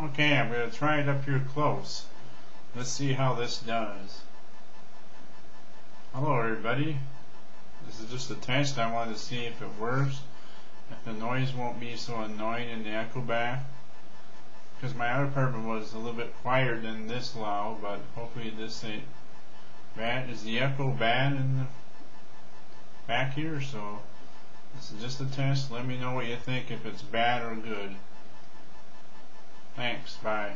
Okay, I'm going to try it up here close. Let's see how this does. Hello everybody. This is just a test. I wanted to see if it works. If the noise won't be so annoying in the echo back. Because my other apartment was a little bit quieter than this loud, but hopefully this ain't bad. Is the echo bad in the back here? So this is just a test. Let me know what you think, if it's bad or good. Thanks. Bye.